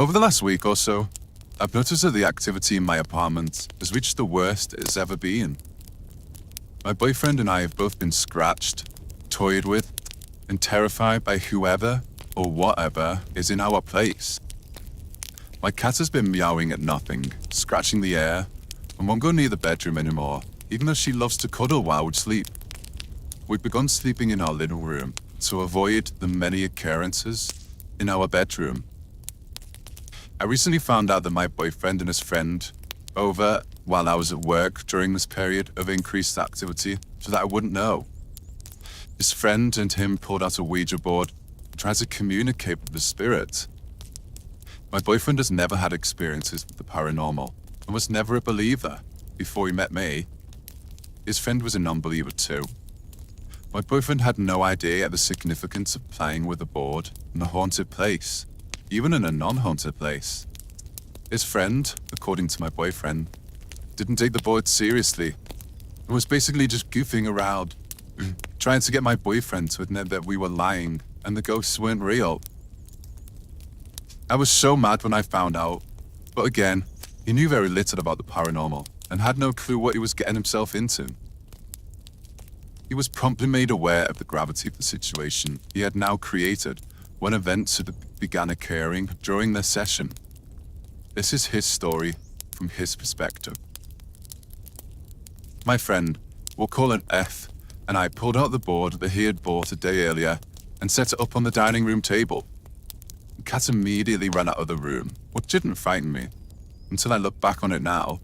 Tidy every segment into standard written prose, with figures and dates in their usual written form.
Over the last week or so, I've noticed that the activity in my apartment has reached the worst it's ever been. My boyfriend and I have both been scratched, toyed with, and terrified by whoever or whatever is in our place. My cat has been meowing at nothing, scratching the air, and won't go near the bedroom anymore, even though she loves to cuddle while we sleep. We've begun sleeping in our living room to avoid the many occurrences in our bedroom. I recently found out that my boyfriend and his friend over while I was at work during this period of increased activity so that I wouldn't know. His friend and him pulled out a Ouija board and tried to communicate with the spirit. My boyfriend has never had experiences with the paranormal and was never a believer before he met me. His friend was a non-believer too. My boyfriend had no idea the significance of playing with a board in a haunted place, even in a non-haunted place. His friend, according to my boyfriend, didn't take the board seriously and was basically just goofing around, trying to get my boyfriend to admit that we were lying and the ghosts weren't real. I was so mad when I found out, but again, he knew very little about the paranormal and had no clue what he was getting himself into. He was promptly made aware of the gravity of the situation he had now created when events had began occurring during their session. This is his story from his perspective. My friend, we'll call it F, and I pulled out the board that he had bought a day earlier and set it up on the dining room table. The cat immediately ran out of the room, which didn't frighten me, until I look back on it now.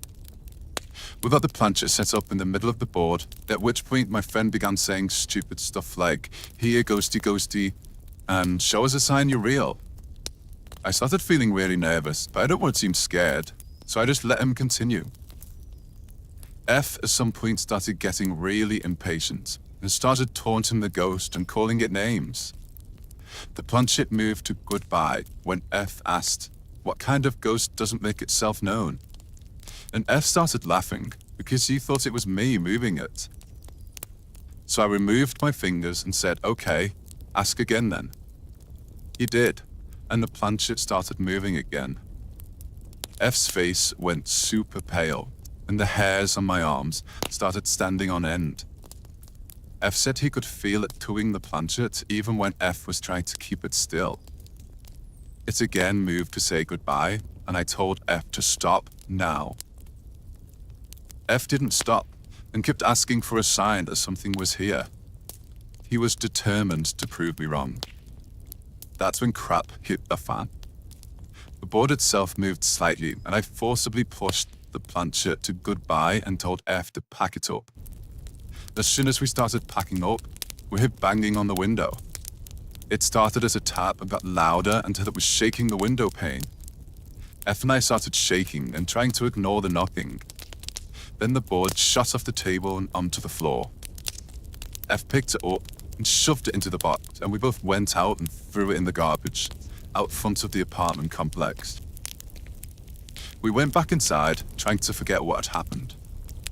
We got the planchette set up in the middle of the board, at which point my friend began saying stupid stuff like, "Here, ghosty ghosty," and "Show us a sign you're real." I started feeling really nervous, but I don't want to seem scared, so I just let him continue. F at some point started getting really impatient and started taunting the ghost and calling it names. The planchette moved to goodbye when F asked, "What kind of ghost doesn't make itself known?" And F started laughing because he thought it was me moving it. So I removed my fingers and said, "Okay, ask again then." He did, and the planchette started moving again. F's face went super pale, and the hairs on my arms started standing on end. F said he could feel it towing the planchette even when F was trying to keep it still. It again moved to say goodbye, and I told F to stop now. F didn't stop and kept asking for a sign that something was here. He was determined to prove me wrong. That's when crap hit the fan. The board itself moved slightly, and I forcibly pushed the planchette to goodbye and told F to pack it up. As soon as we started packing up, we heard banging on the window. It started as a tap and got louder until it was shaking the window pane. F and I started shaking and trying to ignore the knocking. Then the board shot off the table and onto the floor. F picked it up and shoved it into the box, and we both went out and threw it in the garbage, out front of the apartment complex. We went back inside, trying to forget what had happened.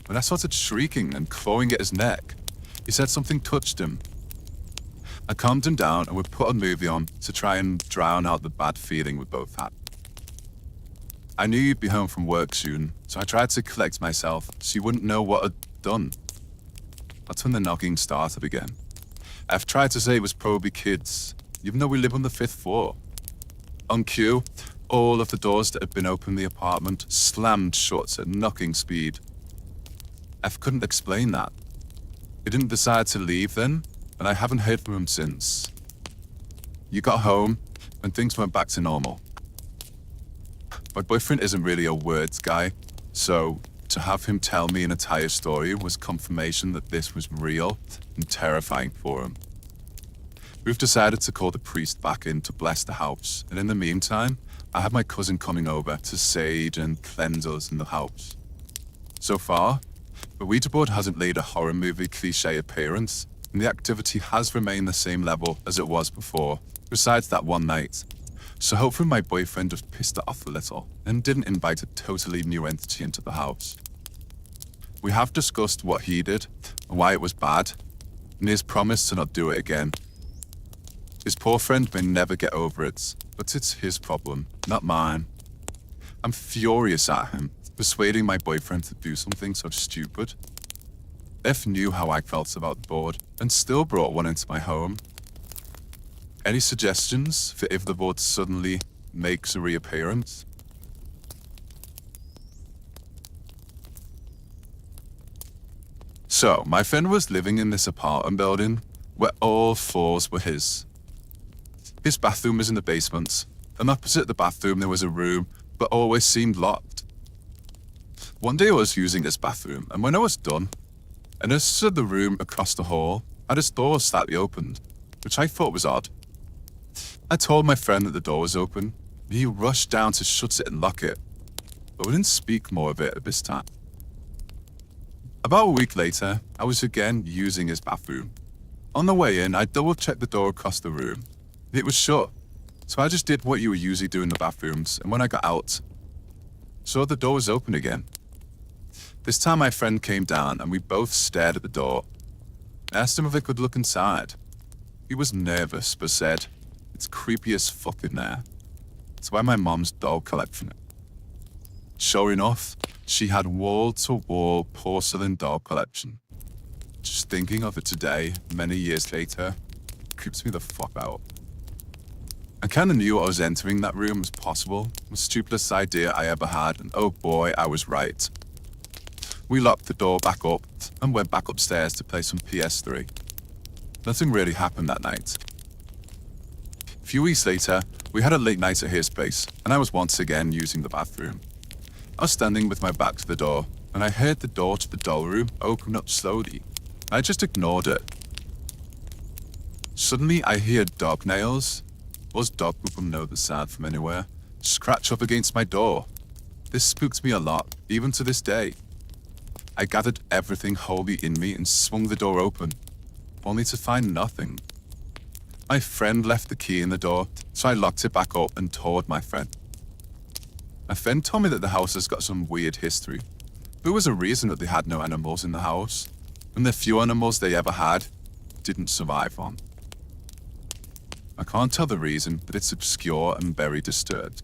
When I started shrieking and clawing at his neck, he said something touched him. I calmed him down and we put a movie on to try and drown out the bad feeling we both had. I knew you'd be home from work soon, so I tried to collect myself so you wouldn't know what I'd done. That's when the knocking started again. F tried to say it was probably kids, even though we live on the 5th floor. On cue, all of the doors that had been open in the apartment slammed shut at knocking speed. F couldn't explain that. He didn't decide to leave then, and I haven't heard from him since. You got home, and things went back to normal. My boyfriend isn't really a words guy, so to have him tell me an entire story was confirmation that this was real and terrifying for him. We've decided to call the priest back in to bless the house, and in the meantime, I have my cousin coming over to sage and cleanse us in the house. So far, the Ouija board hasn't laid a horror movie cliche appearance, and the activity has remained the same level as it was before, besides that one night. So hopefully my boyfriend just pissed it off a little and didn't invite a totally new entity into the house. We have discussed what he did and why it was bad, and he has promised to not do it again. His poor friend may never get over it, But it's his problem, not mine. I'm furious at him, persuading my boyfriend to do something so stupid. F knew how I felt about the board and still brought one into my home. Any suggestions for if the board suddenly makes a reappearance? So, my friend was living in this apartment building where all floors were his. His bathroom was in the basement, and opposite the bathroom there was a room, but always seemed locked. One day I was using his bathroom, and when I was done, I noticed that the room across the hall had its door slightly opened, which I thought was odd. I told my friend that the door was open. He rushed down to shut it and lock it, but we didn't speak more of it at this time. About a week later, I was again using his bathroom. On the way in, I double-checked the door across the room. It was shut, so I just did what you would usually do in the bathrooms, and when I got out, saw the door was open again. This time my friend came down, and we both stared at the door. I asked him if I could look inside. He was nervous, but said, "It's creepy as fuck in there. It's why my mom's doll collection." Sure enough, she had wall-to-wall porcelain doll collection. Just thinking of it today, many years later, creeps me the fuck out. I kinda knew I was entering that room was possible, the stupidest idea I ever had, and oh boy, I was right. We locked the door back up and went back upstairs to play some PS3. Nothing really happened that night. A few weeks later, we had a late night at his place, and I was once again using the bathroom. I was standing with my back to the door, and I heard the door to the doll room open up slowly. I just ignored it. Suddenly, I hear dog nails. Us dog people know the sound from anywhere. Scratch up against my door. This spooked me a lot, even to this day. I gathered everything wholly in me and swung the door open, only to find nothing. My friend left the key in the door, so I locked it back up and told my friend. My friend told me that the house has got some weird history. There was a reason that they had no animals in the house, and the few animals they ever had didn't survive on. I can't tell the reason, but it's obscure and very disturbed.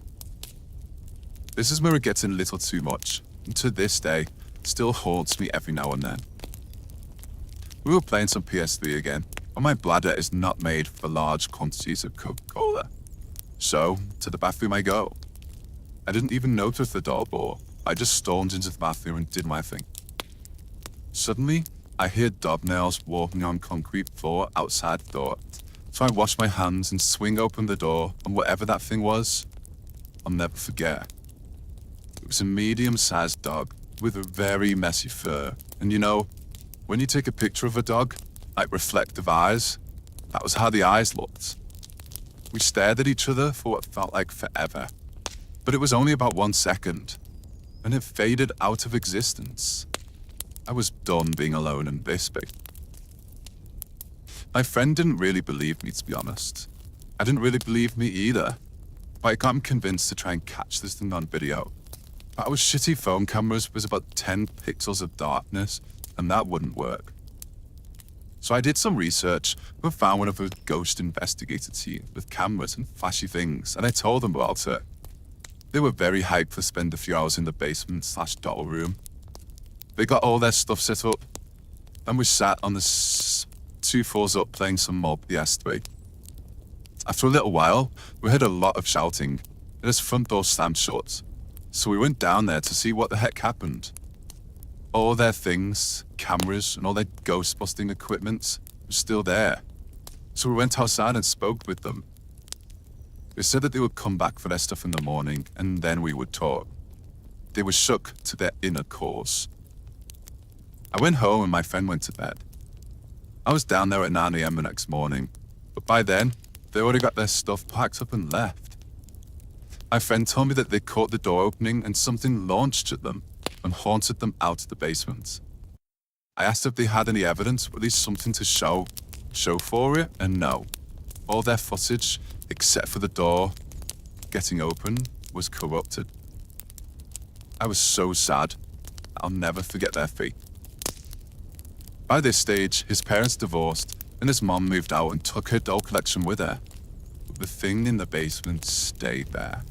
This is where it gets a little too much, and to this day, still haunts me every now and then. We were playing some PS3 again, and my bladder is not made for large quantities of Coca-Cola. So, to the bathroom I go. I didn't even notice the door door. I just stormed into the bathroom and did my thing. Suddenly, I hear nails walking on concrete floor outside the door. So I wash my hands and swing open the door, and whatever that thing was, I'll never forget. It was a medium-sized dog with a very messy fur. And you know, when you take a picture of a dog, like reflective eyes, that was how the eyes looked. We stared at each other for what felt like forever. But it was only about 1 second, and it faded out of existence. I was done being alone in this space. My friend didn't really believe me, to be honest. I didn't really believe me either, but I got him convinced to try and catch this thing on video. But our shitty phone cameras was about 10 pixels of darkness, and that wouldn't work. So I did some research and found one of a ghost investigator team with cameras and flashy things, and I told them about it. They were very hyped to spend a few hours in the basement/doll room. They got all their stuff set up, and we sat on the 2 floors up playing some more PS3. After a little while, we heard a lot of shouting, and his front door slammed shut. So we went down there to see what the heck happened. All their things, cameras, and all their ghost-busting equipment was still there. So we went outside and spoke with them. They said that they would come back for their stuff in the morning, and then we would talk. They were shook to their inner cores. I went home and my friend went to bed. I was down there at 9 a.m. the next morning, but by then, they already got their stuff packed up and left. My friend told me that they caught the door opening and something launched at them and haunted them out of the basement. I asked if they had any evidence, or at least something to show for it, and no. All their footage, except for the door getting open, was corrupted. I was so sad. I'll never forget their fate. By this stage, his parents divorced, and his mom moved out and took her doll collection with her. but the thing in the basement stayed there.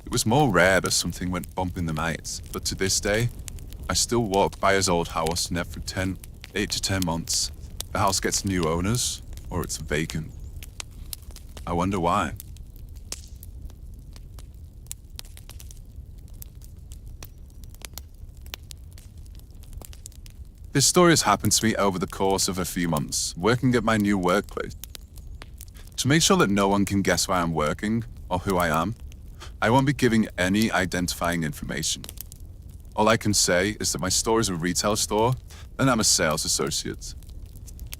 It was more rare that something went bump in the night, but to this day, I still walk by his old house, and every 8 to 10 months, the house gets new owners, or it's vacant. I wonder why. This story has happened to me over the course of a few months, working at my new workplace. To make sure that no one can guess where I'm working or who I am, I won't be giving any identifying information. All I can say is that my store is a retail store and I'm a sales associate.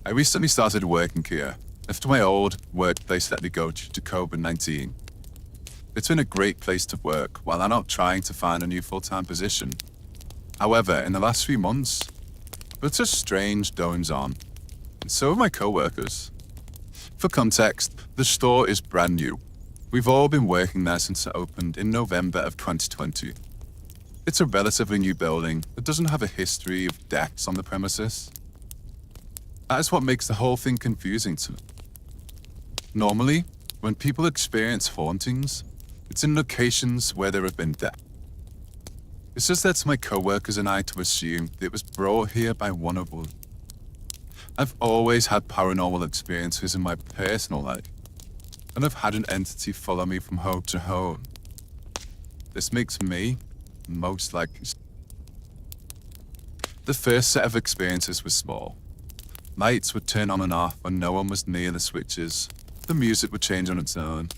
I recently started working here after my old workplace let me go due to COVID-19. It's been a great place to work while I'm out trying to find a new full-time position. However, in the last few months, it's a strange goings on, and so are my co-workers. For context, the store is brand new. We've all been working there since it opened in November of 2020. It's a relatively new building that doesn't have a history of deaths on the premises. That is what makes the whole thing confusing to me. Normally, when people experience hauntings, it's in locations where there have been deaths. It's just that's my co-workers and I to assume that it was brought here by one of us. I've always had paranormal experiences in my personal life, and I've had an entity follow me from home to home. This makes me most likely. The first set of experiences was small. Lights would turn on and off when no one was near the switches, the music would change on its own,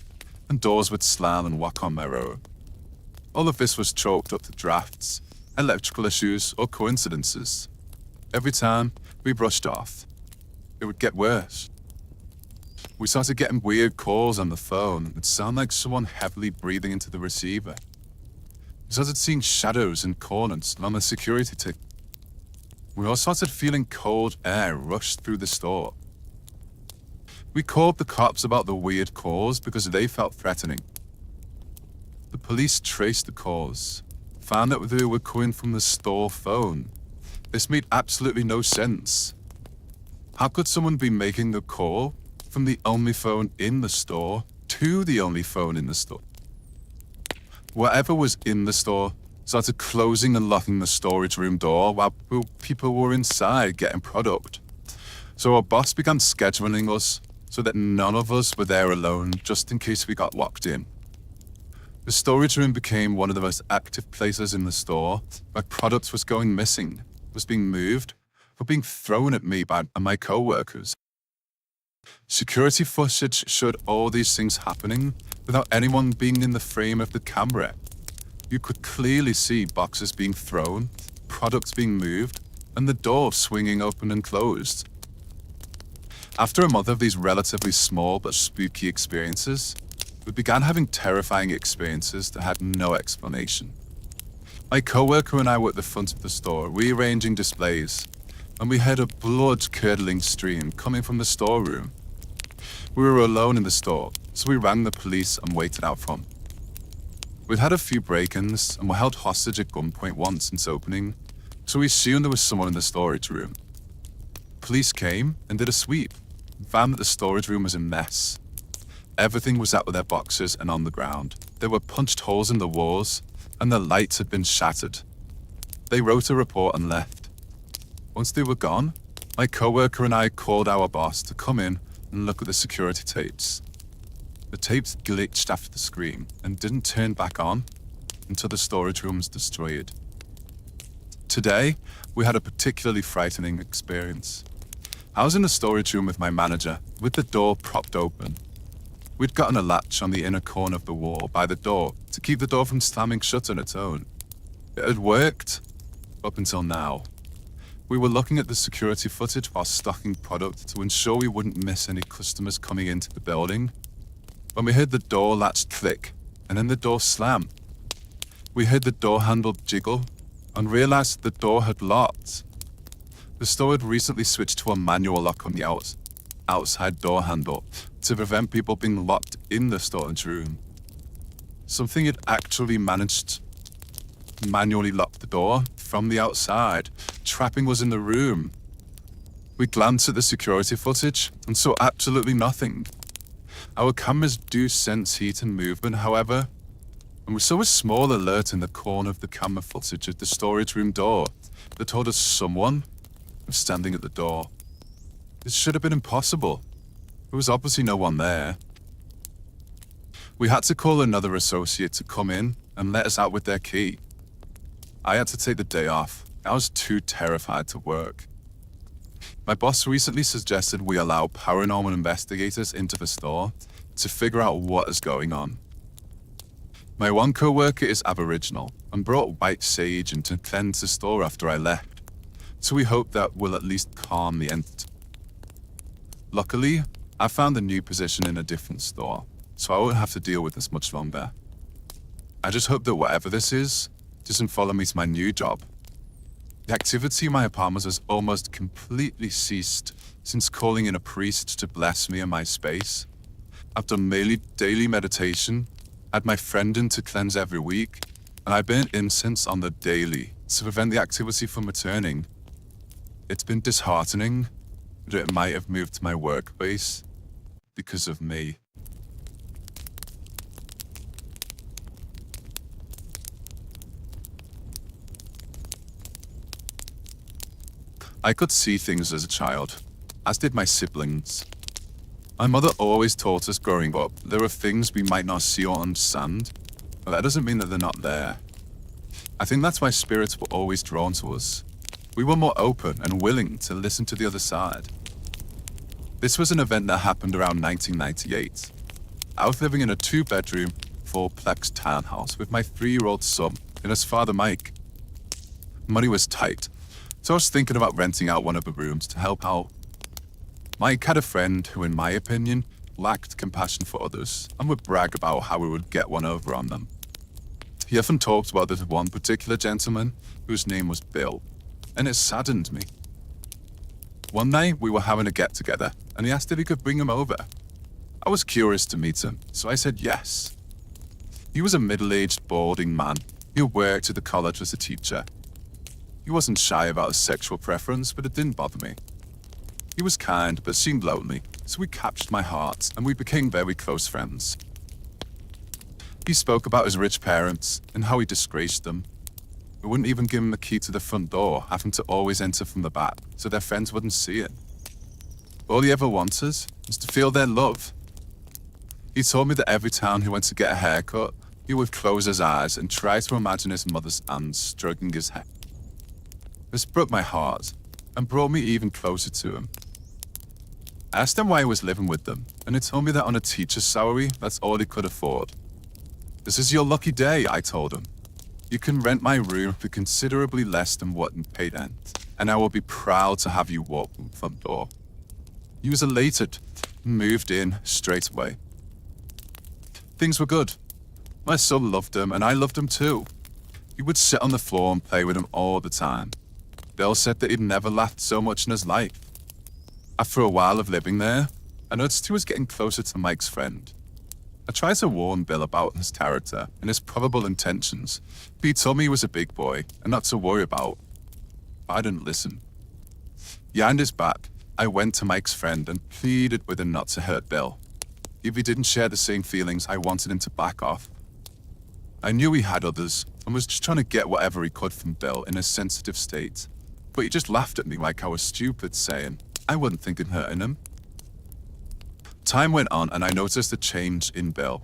and doors would slam and walk on their own. All of this was chalked up to drafts, electrical issues, or coincidences. Every time we brushed off, it would get worse. We started getting weird calls on the phone that would sound like someone heavily breathing into the receiver. We started seeing shadows in corners on the security tick. We all started feeling cold air rush through the store. We called the cops about the weird calls because they felt threatening. The police traced the calls, found that they were coming from the store phone. This made absolutely no sense. How could someone be making the call from the only phone in the store to the only phone in the store? Whatever was in the store started closing and locking the storage room door while people were inside getting product. So our boss began scheduling us so that none of us were there alone just in case we got locked in. The storage room became one of the most active places in the store where product was going missing, was being moved, or being thrown at me by my co-workers. Security footage showed all these things happening without anyone being in the frame of the camera. You could clearly see boxes being thrown, products being moved, and the door swinging open and closed. After a month of these relatively small but spooky experiences, we began having terrifying experiences that had no explanation. My co-worker and I were at the front of the store rearranging displays, and we heard a blood-curdling stream coming from the storeroom. We were alone in the store, so we rang the police and waited out front. We'd had a few break-ins and were held hostage at gunpoint once since opening, so we assumed there was someone in the storage room. Police came and did a sweep and found that the storage room was a mess. Everything was out of their boxes and on the ground. There were punched holes in the walls, and the lights had been shattered. They wrote a report and left. Once they were gone, my co-worker and I called our boss to come in and look at the security tapes. The tapes glitched after the scream and didn't turn back on until the storage room was destroyed. Today, we had a particularly frightening experience. I was in the storage room with my manager, with the door propped open. We'd gotten a latch on the inner corner of the wall by the door to keep the door from slamming shut on its own. It had worked up until now. We were looking at the security footage while stocking product to ensure we wouldn't miss any customers coming into the building, when we heard the door latch click and then the door slam. We heard the door handle jiggle and realized the door had locked. The store had recently switched to a manual lock on the outside door handle to prevent people being locked in the storage room. Something had actually managed to manually lock the door from the outside, trapping us in the room. We glanced at the security footage and saw absolutely nothing. Our cameras do sense heat and movement, however, and we saw a small alert in the corner of the camera footage at the storage room door that told us someone was standing at the door. This should have been impossible. There was obviously no one there. We had to call another associate to come in and let us out with their key. I had to take the day off. I was too terrified to work. My boss recently suggested we allow paranormal investigators into the store to figure out what is going on. My one co-worker is Aboriginal and brought white sage in to cleanse the store after I left, so we hope that will at least calm the entity. Luckily, I found a new position in a different store, so I won't have to deal with this much longer. I just hope that whatever this is doesn't follow me to my new job. The activity in my apartment has almost completely ceased since calling in a priest to bless me and my space. I've done daily meditation, had my friend in to cleanse every week, and I burnt incense on the daily to prevent the activity from returning. It's been disheartening that it might have moved to my workplace because of me. I could see things as a child, as did my siblings. My mother always taught us growing up there are things we might not see or understand, but that doesn't mean that they're not there. I think that's why spirits were always drawn to us. We were more open and willing to listen to the other side. This was an event that happened around 1998. I was living in a 2-bedroom, 4-plex townhouse with my 3-year-old son and his father Mike. Money was tight, so I was thinking about renting out one of the rooms to help out. Mike had a friend who, in my opinion, lacked compassion for others and would brag about how he would get one over on them. He often talked about this one particular gentleman whose name was Bill, and it saddened me. One night we were having a get-together and he asked if he could bring him over. I was curious to meet him, so I said yes. He was a middle-aged, balding man who worked at the college as a teacher. He wasn't shy about his sexual preference, but it didn't bother me. He was kind, but seemed lonely, so he captured my heart, and we became very close friends. He spoke about his rich parents, and how he disgraced them. We wouldn't even give him the key to the front door, having to always enter from the back, so their friends wouldn't see it. All he ever wanted was to feel their love. He told me that every time he went to get a haircut, he would close his eyes and try to imagine his mother's hands stroking his hair. This broke my heart, and brought me even closer to him. I asked him why he was living with them, and he told me that on a teacher's salary, that's all he could afford. This is your lucky day, I told him. You can rent my room for considerably less than what you paid rent, and I will be proud to have you walk from the front door. He was elated and moved in straight away. Things were good. My son loved him, and I loved him too. He would sit on the floor and play with him all the time. Bill said that he'd never laughed so much in his life. After a while of living there, I noticed he was getting closer to Mike's friend. I tried to warn Bill about his character and his probable intentions, but he told me he was a big boy and not to worry about. But I didn't listen. Behind his back, I went to Mike's friend and pleaded with him not to hurt Bill. If he didn't share the same feelings, I wanted him to back off. I knew he had others and was just trying to get whatever he could from Bill in a sensitive state. But he just laughed at me like I was stupid, saying I wasn't thinking hurting him. Time went on and I noticed a change in Bill.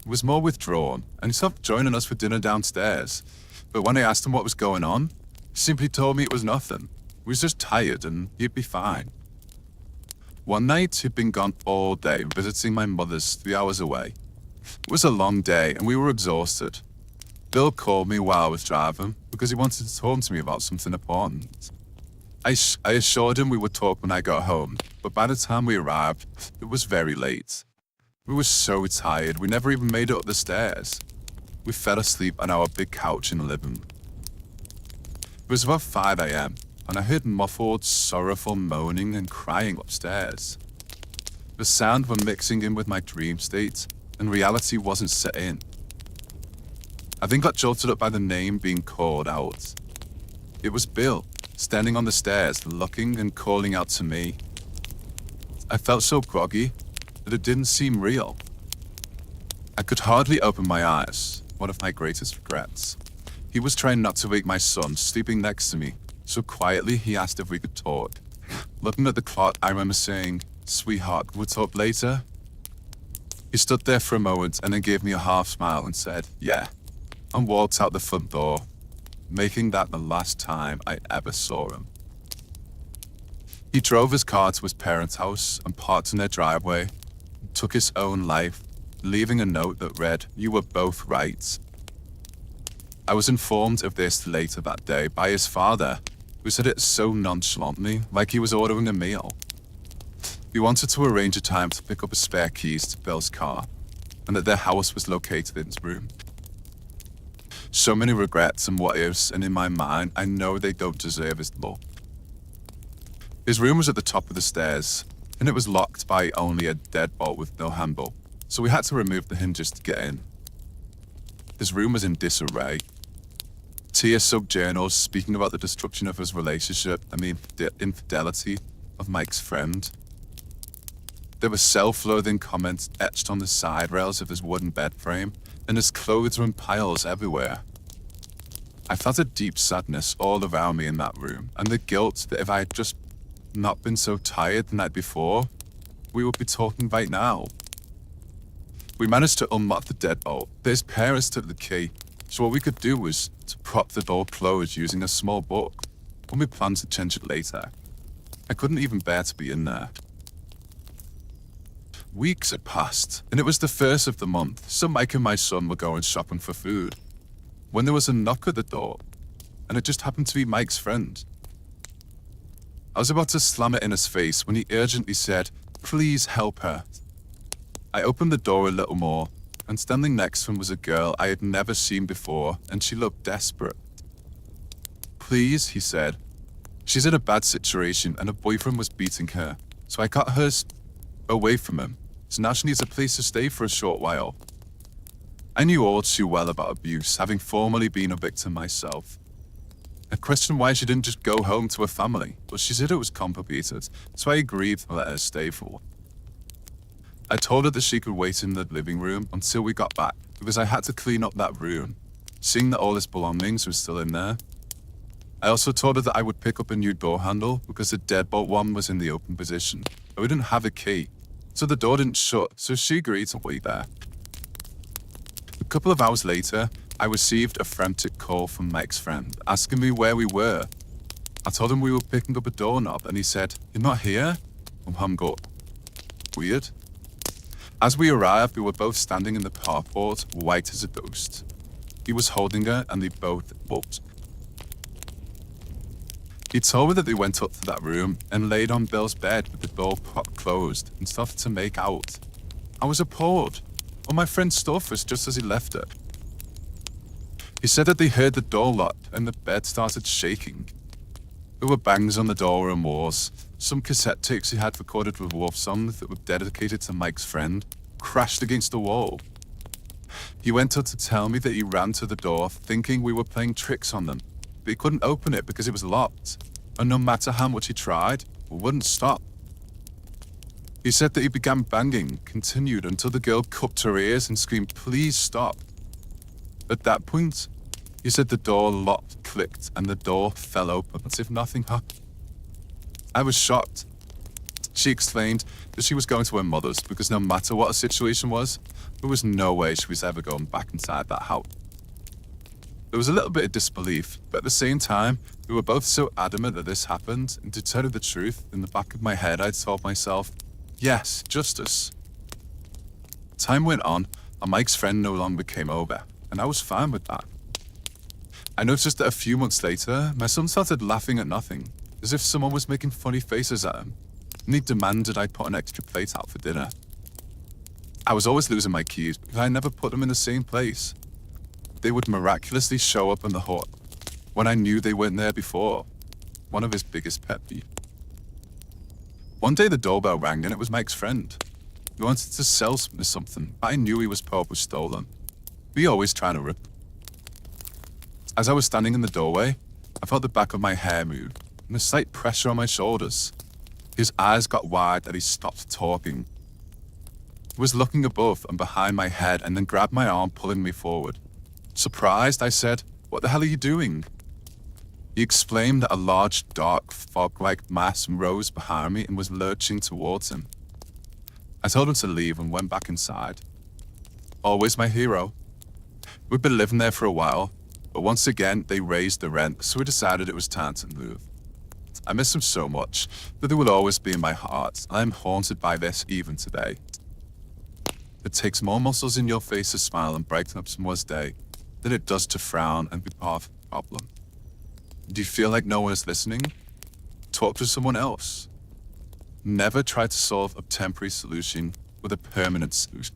He was more withdrawn and he stopped joining us for dinner downstairs. But when I asked him what was going on, he simply told me it was nothing. He was just tired and he'd be fine. One night, he'd been gone all day visiting my mother's 3 hours away. It was a long day and we were exhausted. Bill called me while I was driving because he wanted to talk to me about something important. I assured him we would talk when I got home, but by the time we arrived, it was very late. We were so tired, we never even made it up the stairs. We fell asleep on our big couch in the living room. It was about 5 a.m., and I heard muffled, sorrowful moaning and crying upstairs. The sound were mixing in with my dream state, and reality wasn't set in. I then got jolted up by the name being called out. It was Bill, standing on the stairs, looking and calling out to me. I felt so groggy, that it didn't seem real. I could hardly open my eyes, one of my greatest regrets. He was trying not to wake my son, sleeping next to me, so quietly he asked if we could talk. Looking at the clock, I remember saying, "Sweetheart, we'll talk later." He stood there for a moment and then gave me a half smile and said, "Yeah," and walked out the front door, making that the last time I ever saw him. He drove his car to his parents' house and parked in their driveway, and took his own life, leaving a note that read, "You were both right." I was informed of this later that day by his father, who said it so nonchalantly, like he was ordering a meal. He wanted to arrange a time to pick up his spare keys to Bill's car, and that their house was located in his room. So many regrets and what ifs, and in my mind, I know they don't deserve his love. His room was at the top of the stairs, and it was locked by only a deadbolt with no handle, so we had to remove the hinges to get in. His room was in disarray. Tear-soaked journals speaking about the destruction of his relationship and the infidelity of Mike's friend. There were self-loathing comments etched on the side rails of his wooden bed frame, and his clothes were in piles everywhere. I felt a deep sadness all around me in that room, and the guilt that if I had just not been so tired the night before, we would be talking right now. We managed to unlock the deadbolt, but his parents took the key, so what we could do was to prop the door closed using a small book, when we planned to change it later. I couldn't even bear to be in there. Weeks had passed, and it was the first of the month, so Mike and my son were going shopping for food, when there was a knock at the door, and it just happened to be Mike's friend. I was about to slam it in his face when he urgently said, "Please help her." I opened the door a little more, and standing next to him was a girl I had never seen before, and she looked desperate. "Please," he said. "She's in a bad situation, and her boyfriend was beating her, so I got her away from him. So now she needs a place to stay for a short while." I knew all too well about abuse, having formerly been a victim myself. I questioned why she didn't just go home to her family, but she said it was complicated, so I agreed to let her stay for. I told her that she could wait in the living room until we got back, because I had to clean up that room, seeing that all his belongings were still in there. I also told her that I would pick up a new door handle because the deadbolt one was in the open position, but we didn't have a key, so the door didn't shut, so she agreed to wait there. A couple of hours later, I received a frantic call from Mike's friend, asking me where we were. I told him we were picking up a doorknob, and he said, "You're not here?" And I'm going, "Weird." As we arrived, we were both standing in the carport, white as a ghost. He was holding her, and they both walked. He told me that they went up to that room and laid on Bill's bed with the door propped closed and started to make out. I was appalled. All my friend's stuff was just as he left it. He said that they heard the door lock and the bed started shaking. There were bangs on the door and walls. Some cassette tapes he had recorded with love songs that were dedicated to Mike's friend crashed against the wall. He went on to tell me that he ran to the door thinking we were playing tricks on them, but he couldn't open it because it was locked, and no matter how much he tried, it wouldn't stop. He said that he began banging, continued until the girl cupped her ears and screamed, "Please stop." At that point, he said the door locked, clicked, and the door fell open as if nothing happened. I was shocked. She explained that she was going to her mother's because no matter what the situation was, there was no way she was ever going back inside that house. There was a little bit of disbelief, but at the same time, we were both so adamant that this happened, and to tell you the truth, in the back of my head I told myself, yes, justice. Time went on, and Mike's friend no longer came over, and I was fine with that. I noticed that a few months later, my son started laughing at nothing, as if someone was making funny faces at him, and he demanded I put an extra plate out for dinner. I was always losing my keys because I never put them in the same place. They would miraculously show up in the hut when I knew they weren't there before. One of his biggest pet peeves. One day the doorbell rang and it was Mike's friend. He wanted to sell me something, but I knew he was probably stolen. We always trying to rip. As I was standing in the doorway, I felt the back of my hair move and a slight pressure on my shoulders. His eyes got wide and he stopped talking. He was looking above and behind my head and then grabbed my arm, pulling me forward. Surprised, I said, "What the hell are you doing?" He explained that a large, dark, fog-like mass rose behind me and was lurching towards him. I told him to leave and went back inside. Always my hero. We'd been living there for a while, but once again they raised the rent, so we decided it was time to move. I miss him so much that they will always be in my heart, and I'm haunted by this even today. It takes more muscles in your face to smile and brighten up someone's day than it does to frown and be part of the problem. Do you feel like no one is listening? Talk to someone else. Never try to solve a temporary solution with a permanent solution.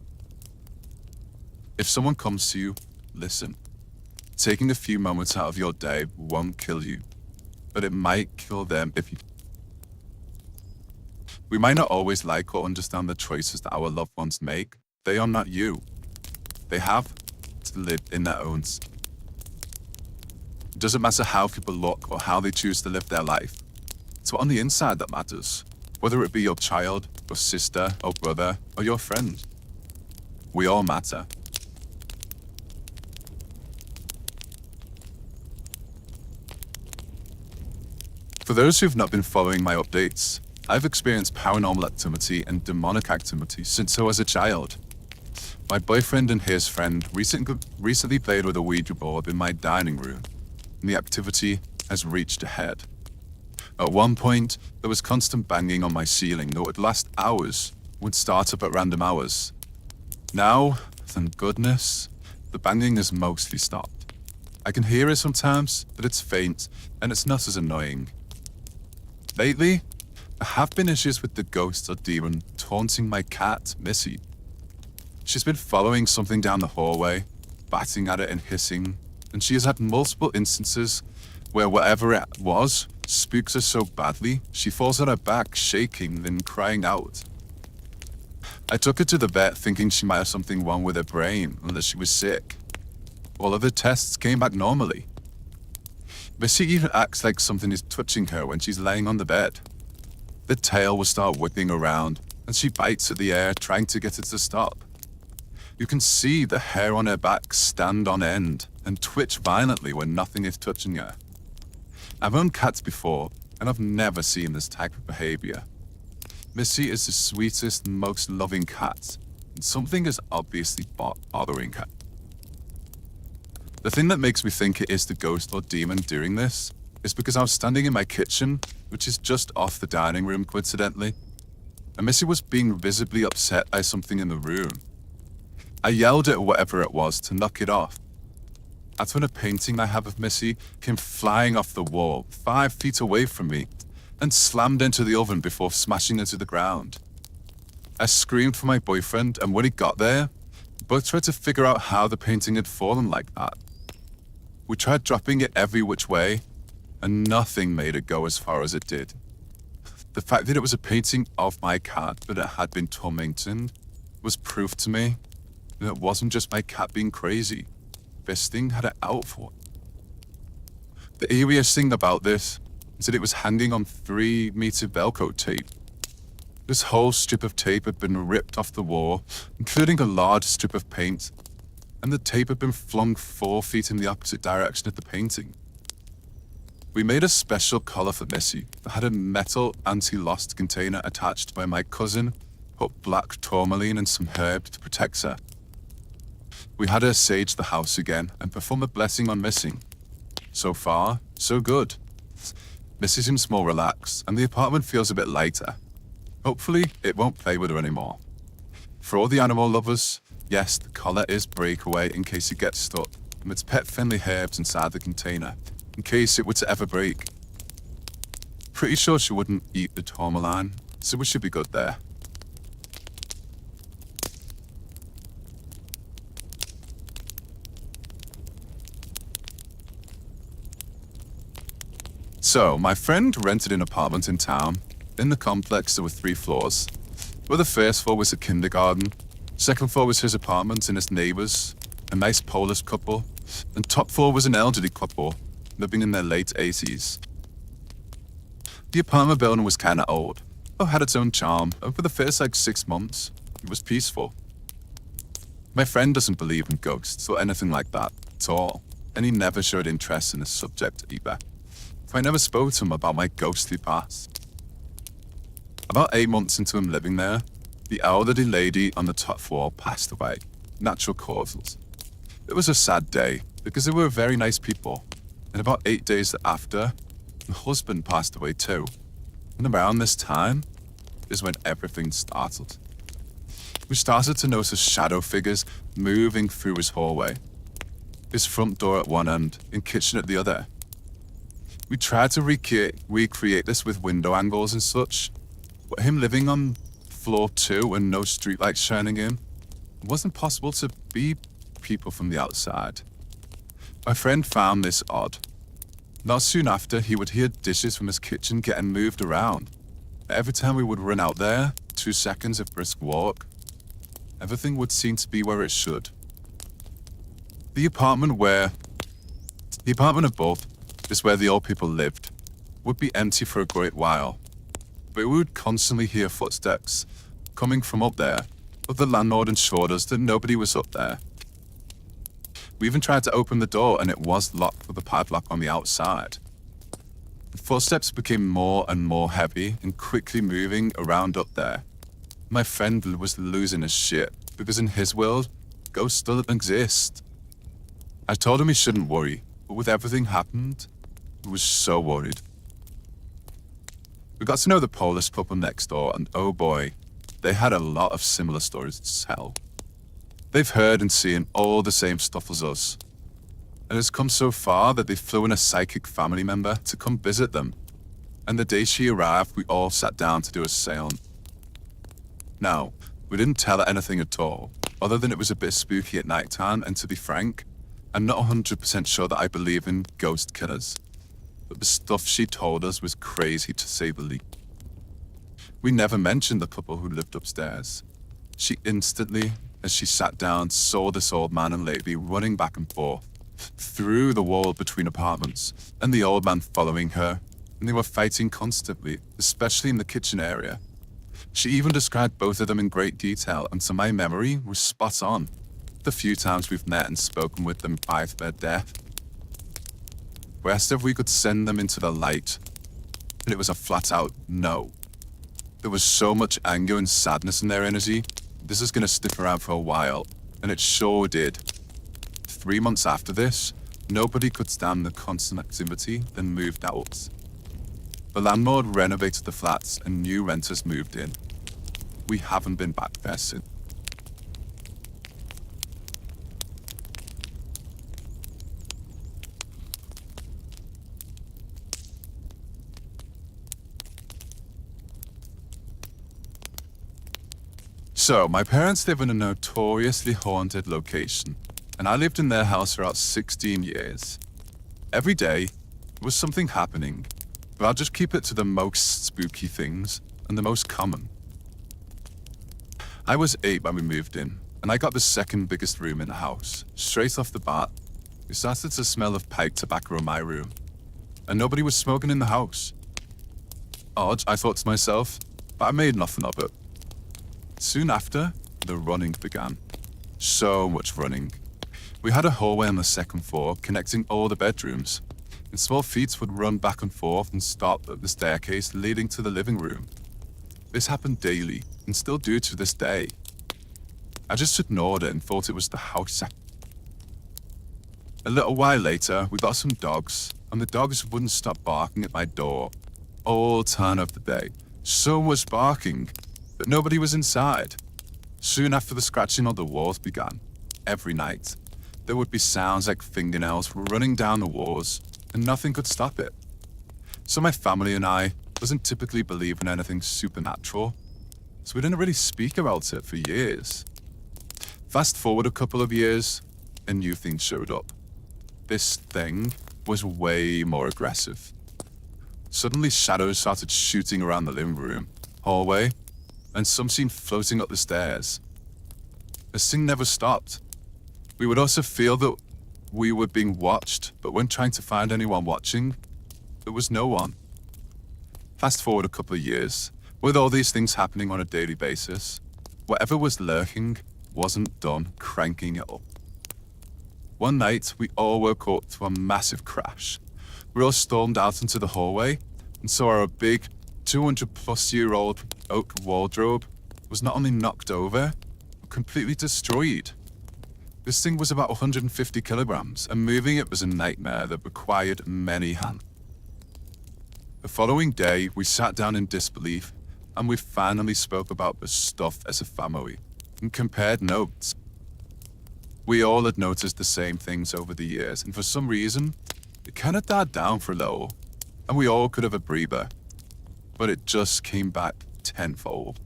If someone comes to you, listen. Taking a few moments out of your day won't kill you, but it might kill them if you... We might not always like or understand the choices that our loved ones make. They are not you. They have to live in their own. It doesn't matter how people look or how they choose to live their life. It's what on the inside that matters, whether it be your child, your sister or brother, or your friend. We all matter. For those who've not been following my updates, I've experienced paranormal activity and demonic activity since I was a child. My boyfriend and his friend recently played with a Ouija board in my dining room, and the activity has reached a head. At one point, there was constant banging on my ceiling that would last hours, would start up at random hours. Now, thank goodness, the banging has mostly stopped. I can hear it sometimes, but it's faint, and it's not as annoying. Lately, there have been issues with the ghost or demon taunting my cat, Missy. She's been following something down the hallway, batting at it and hissing, and she has had multiple instances where whatever it was spooks her so badly, she falls on her back, shaking, then crying out. I took her to the vet thinking she might have something wrong with her brain and that she was sick. All of the tests came back normally. Missy even acts like something is touching her when she's laying on the bed. The tail will start whipping around, and she bites at the air, trying to get it to stop. You can see the hair on her back stand on end and twitch violently when nothing is touching her. I've owned cats before, and I've never seen this type of behavior. Missy is the sweetest, most loving cat, and something is obviously bothering her. The thing that makes me think it is the ghost or demon doing this is because I was standing in my kitchen, which is just off the dining room coincidentally, and Missy was being visibly upset by something in the room. I yelled at whatever it was to knock it off. That's when a painting I have of Missy came flying off the wall 5 feet away from me and slammed into the oven before smashing into the ground. I screamed for my boyfriend, and when he got there, we both tried to figure out how the painting had fallen like that. We tried dropping it every which way, and nothing made it go as far as it did. The fact that it was a painting of my cat that it had been tormented was proof to me that it wasn't just my cat being crazy. This thing had it out for it. The eeriest thing about this is that it was hanging on 3-meter Velcro tape. This whole strip of tape had been ripped off the wall, including a large strip of paint, and the tape had been flung 4 feet in the opposite direction of the painting. We made a special collar for Missy that had a metal anti-lost container attached where my cousin put black tourmaline and some herbs to protect her. We had her sage the house again and perform a blessing on Missy. So far, so good. Missy seems more relaxed and the apartment feels a bit lighter. Hopefully, it won't play with her anymore. For all the animal lovers, yes, the collar is breakaway in case it gets stuck, and it's pet-friendly herbs inside the container, in case it were to ever break. Pretty sure she wouldn't eat the tourmaline, so we should be good there. So, my friend rented an apartment in town. In the complex, there were 3 floors. Where the first floor was a kindergarten, second floor was his apartment and his neighbors, a nice Polish couple, and top floor was an elderly couple, living in their late 80s. The apartment building was kinda old, but had its own charm, and for the first 6 months, It was peaceful. My friend doesn't believe in ghosts or anything like that at all, and he never showed interest in the subject either. So I never spoke to him about my ghostly past. About 8 months into him living there, the elderly lady on the top floor passed away. Natural causes. It was a sad day because they were very nice people. And about 8 days after, the husband passed away too. And around this time is when everything started. We started to notice shadow figures moving through his hallway. His front door at one end and kitchen at the other. We tried to recreate this with window angles and such, but him living on floor 2 and no streetlights shining in, it wasn't possible to be people from the outside. My friend found this odd. Not soon after, he would hear dishes from his kitchen getting moved around. Every time we would run out there, 2 seconds of brisk walk, everything would seem to be where it should. The apartment above is where the old people lived, would be empty for a great while. But we would constantly hear footsteps coming from up there, but the landlord assured us that nobody was up there. We even tried to open the door and it was locked with a padlock on the outside. The footsteps became more and more heavy and quickly moving around up there. My friend was losing his shit because in his world, ghosts still exist. I told him he shouldn't worry, but with everything happened, he was so worried. We got to know the Polish couple next door, and oh boy, they had a lot of similar stories to tell. They've heard and seen all the same stuff as us. And it's come so far that they flew in a psychic family member to come visit them. And the day she arrived, we all sat down to do a seance. Now, we didn't tell her anything at all, other than it was a bit spooky at night time, and to be frank, I'm not 100% sure that I believe in ghost killers. But the stuff she told us was crazy to say the least. We never mentioned the couple who lived upstairs. She instantly, as she sat down, saw this old man and lady running back and forth through the wall between apartments, and the old man following her, and they were fighting constantly, especially in the kitchen area. She even described both of them in great detail, and to my memory, was spot on. The few times we've met and spoken with them prior to their death. We asked if we could send them into the light, and it was a flat-out no. There was so much anger and sadness in their energy. This is going to stick around for a while, and it sure did. 3 months after this, nobody could stand the constant activity, then moved out. The landlord renovated the flats and new renters moved in. We haven't been back there since. So, my parents live in a notoriously haunted location, and I lived in their house for about 16 years. Every day, there was something happening, but I'll just keep it to the most spooky things and the most common. I was 8 when we moved in, and I got the second biggest room in the house. Straight off the bat, we started to smell of pipe tobacco in my room, and nobody was smoking in the house. Odd, I thought to myself, but I made nothing of it. Soon after, the running began. So much running. We had a hallway on the second floor connecting all the bedrooms, and small feet would run back and forth and stop at the staircase leading to the living room. This happened daily, and still do to this day. I just ignored it and thought it was the house. A little while later, we got some dogs, and the dogs wouldn't stop barking at my door all time of the day. So much barking, but nobody was inside. Soon after, the scratching on the walls began. Every night, there would be sounds like fingernails running down the walls, and nothing could stop it. So my family and I doesn't typically believe in anything supernatural, so we didn't really speak about it for years. Fast forward a couple of years, a new thing showed up. This thing was way more aggressive. Suddenly, shadows started shooting around the living room, hallway, and some seen floating up the stairs. This thing never stopped. We would also feel that we were being watched, but when trying to find anyone watching, there was no one. Fast forward a couple of years, with all these things happening on a daily basis, Whatever was lurking wasn't done cranking it up. One night, we all woke up to a massive crash. We all stormed out into the hallway and saw our big 200-plus-year-old oak wardrobe was not only knocked over, but completely destroyed. This thing was about 150 kilograms, and moving it was a nightmare that required many hands. The following day, we sat down in disbelief, and we finally spoke about the stuff as a family, and compared notes. We all had noticed the same things over the years, and for some reason, it kind of died down for a little, and we all could have a breather. But it just came back tenfold.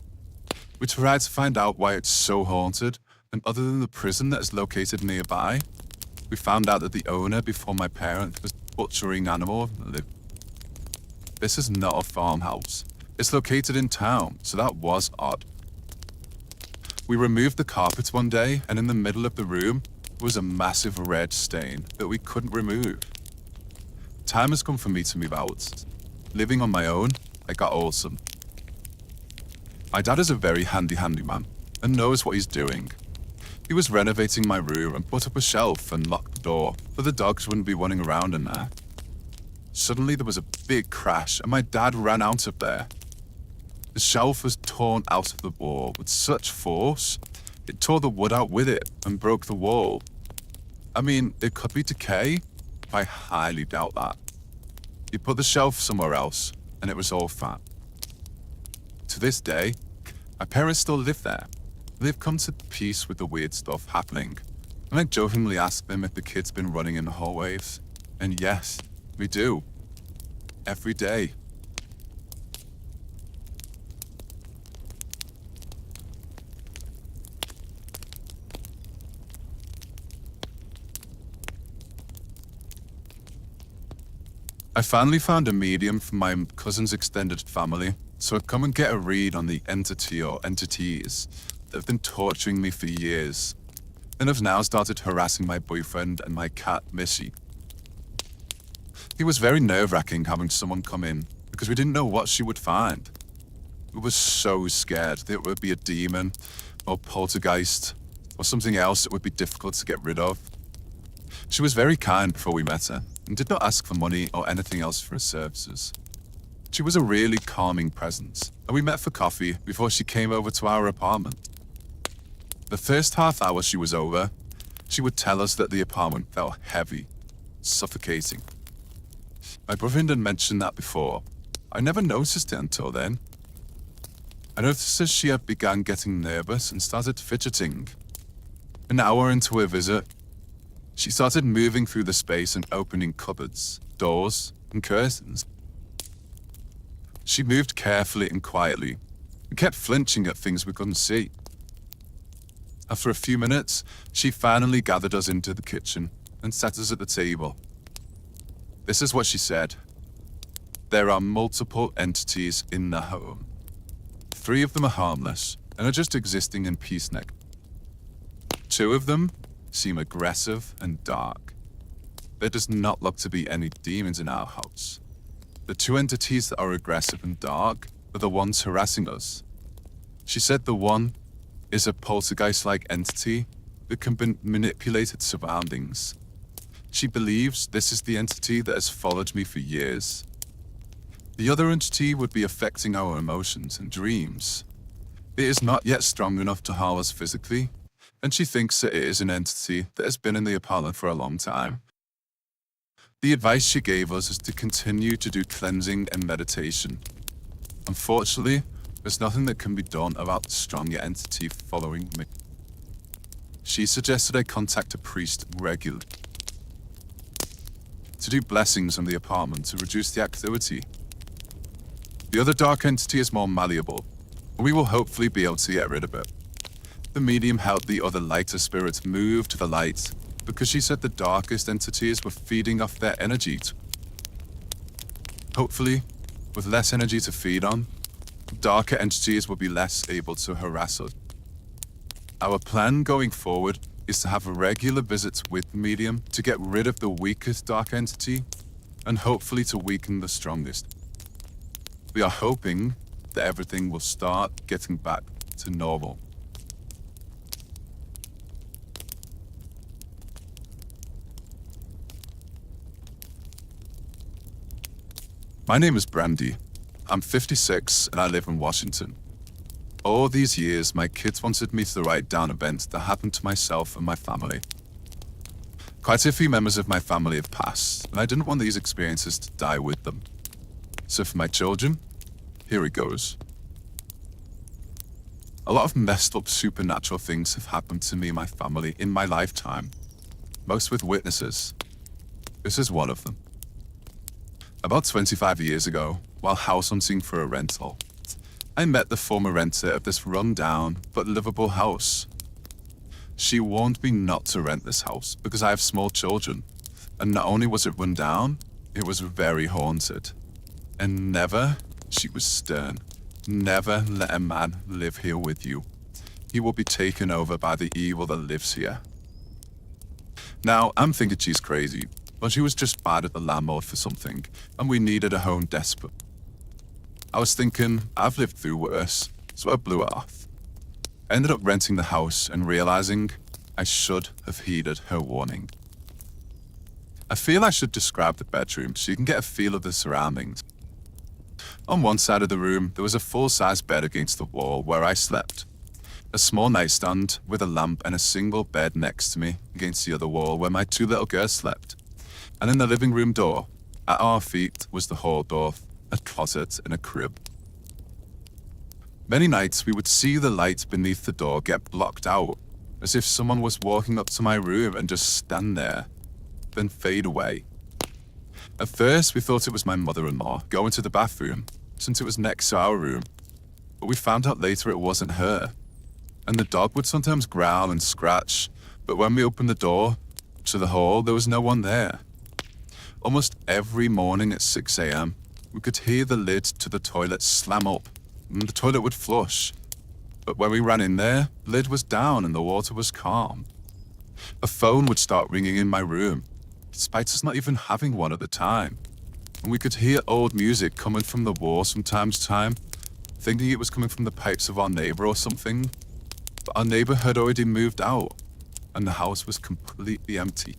We tried to find out why it's so haunted, and other than the prison that is located nearby, we found out that the owner before my parents was butchering animals. This is not a farmhouse. It's located in town, so that was odd. We removed the carpets one day, and in the middle of the room was a massive red stain that we couldn't remove. Time has come for me to move out. Living on my own, I got awesome. My dad is a very handy man and knows what he's doing. He was renovating my room and put up a shelf and locked the door so the dogs wouldn't be running around in there. Suddenly there was a big crash and my dad ran out of there. The shelf was torn out of the wall with such force, it tore the wood out with it and broke the wall. I mean, it could be decay, but I highly doubt that. He put the shelf somewhere else and it was all fine. To this day, my parents still live there. They've come to peace with the weird stuff happening, and I jokingly ask them if the kids been running in the hallways. And yes, we do. Every day. I finally found a medium from my cousin's extended family, so I'd come and get a read on the entity or entities that have been torturing me for years, and have now started harassing my boyfriend and my cat, Missy. It was very nerve-wracking having someone come in, because we didn't know what she would find. We were so scared that it would be a demon, or poltergeist, or something else that would be difficult to get rid of. She was very kind before we met her, and did not ask for money or anything else for her services. She was a really calming presence, and we met for coffee before she came over to our apartment. The first half hour she was over, she would tell us that the apartment felt heavy, suffocating. My boyfriend had mentioned that before. I never noticed it until then. I noticed as she had begun getting nervous and started fidgeting. An hour into her visit, she started moving through the space and opening cupboards, doors, and curtains. She moved carefully and quietly, and kept flinching at things we couldn't see. After a few minutes, she finally gathered us into the kitchen and sat us at the table. This is what she said. There are multiple entities in the home. 3 of them are harmless and are just existing in peace next. 2 of them seem aggressive and dark. There does not look to be any demons in our house. The 2 entities that are aggressive and dark are the ones harassing us. She said the one is a poltergeist-like entity that can manipulate its surroundings. She believes this is the entity that has followed me for years. The other entity would be affecting our emotions and dreams. It is not yet strong enough to harm us physically, and she thinks that it is an entity that has been in the apartment for a long time. The advice she gave us is to continue to do cleansing and meditation. Unfortunately, there's nothing that can be done about the stronger entity following me. She suggested I contact a priest regularly to do blessings on the apartment to reduce the activity. The other dark entity is more malleable, and we will hopefully be able to get rid of it. The medium helped the other lighter spirits move to the light because she said the darkest entities were feeding off their energy. Hopefully, with less energy to feed on, darker entities will be less able to harass us. Our plan going forward is to have regular visits with the medium to get rid of the weakest dark entity and hopefully to weaken the strongest. We are hoping that everything will start getting back to normal. My name is Brandy. I'm 56 and I live in Washington. All these years, my kids wanted me to write down events that happened to myself and my family. Quite a few members of my family have passed, and I didn't want these experiences to die with them. So for my children, here it goes. A lot of messed up supernatural things have happened to me and my family in my lifetime, most with witnesses. This is one of them. About 25 years ago, while house hunting for a rental, I met the former renter of this run-down but livable house. She warned me not to rent this house because I have small children, and not only was it run down, it was very haunted. And never, she was stern, never let a man live here with you. He will be taken over by the evil that lives here. Now, I'm thinking she's crazy, but she was just bad at the landlord for something, and we needed a home desperate. I was thinking, I've lived through worse, so I blew it off. I ended up renting the house and realizing I should have heeded her warning. I feel I should describe the bedroom so you can get a feel of the surroundings. On one side of the room, there was a full-size bed against the wall where I slept. A small nightstand with a lamp and a single bed next to me against the other wall where my two little girls slept. And in the living room door, at our feet, was the hall door, a closet, and a crib. Many nights we would see the light beneath the door get blocked out, as if someone was walking up to my room and just stand there, then fade away. At first, we thought it was my mother-in-law going to the bathroom, since it was next to our room. But we found out later it wasn't her. And the dog would sometimes growl and scratch, but when we opened the door to the hall, there was no one there. Almost every morning at 6 a.m., we could hear the lid to the toilet slam up, and the toilet would flush. But when we ran in there, the lid was down and the water was calm. A phone would start ringing in my room, despite us not even having one at the time. And we could hear old music coming from the walls from time to time, thinking it was coming from the pipes of our neighbor or something. But our neighbor had already moved out, and the house was completely empty.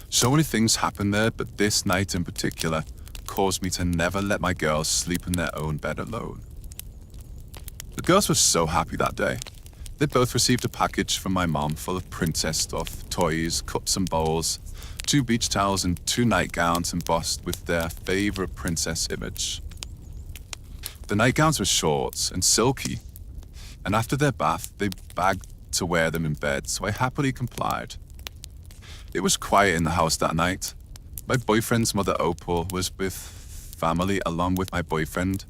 So many things happened there, but this night in particular caused me to never let my girls sleep in their own bed alone. The girls were so happy that day. They both received a package from my mom full of princess stuff, toys, cups and bowls, 2 beach towels and 2 nightgowns embossed with their favorite princess image. The nightgowns were short and silky, and after their bath, they begged to wear them in bed, so I happily complied. It was quiet in the house that night. My boyfriend's mother, Opal, was with family along with my boyfriend.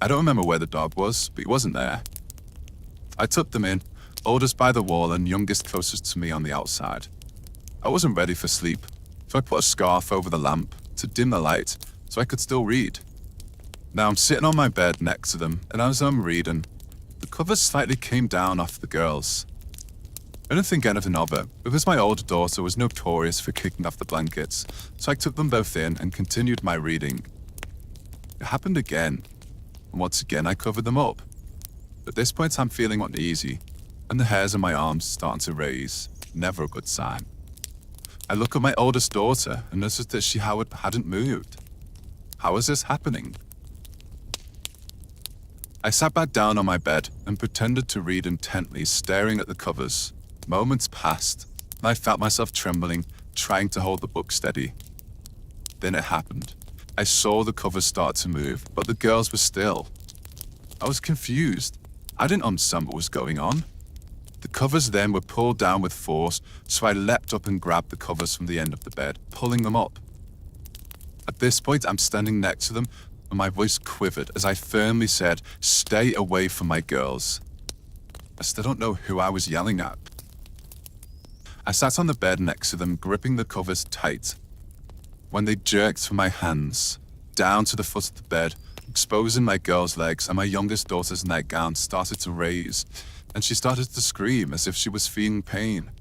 I don't remember where the dog was, but he wasn't there. I took them in, oldest by the wall and youngest closest to me on the outside. I wasn't ready for sleep, so I put a scarf over the lamp to dim the light so I could still read. Now I'm sitting on my bed next to them, and as I'm reading, the covers slightly came down off the girls. I didn't think anything of it, because my older daughter was notorious for kicking off the blankets, so I took them both in and continued my reading. It happened again, and once again I covered them up. At this point I'm feeling uneasy, and the hairs on my arms starting to raise, never a good sign. I look at my oldest daughter and notice that she hadn't moved. How is this happening? I sat back down on my bed and pretended to read intently, staring at the covers. Moments passed, and I felt myself trembling, trying to hold the book steady. Then it happened. I saw the covers start to move, but the girls were still. I was confused. I didn't understand what was going on. The covers then were pulled down with force, so I leapt up and grabbed the covers from the end of the bed, pulling them up. At this point, I'm standing next to them, and my voice quivered as I firmly said, "Stay away from my girls." I still don't know who I was yelling at. I sat on the bed next to them, gripping the covers tight, when they jerked from my hands, down to the foot of the bed, exposing my girl's legs, and my youngest daughter's nightgown started to raise, and she started to scream as if she was feeling pain,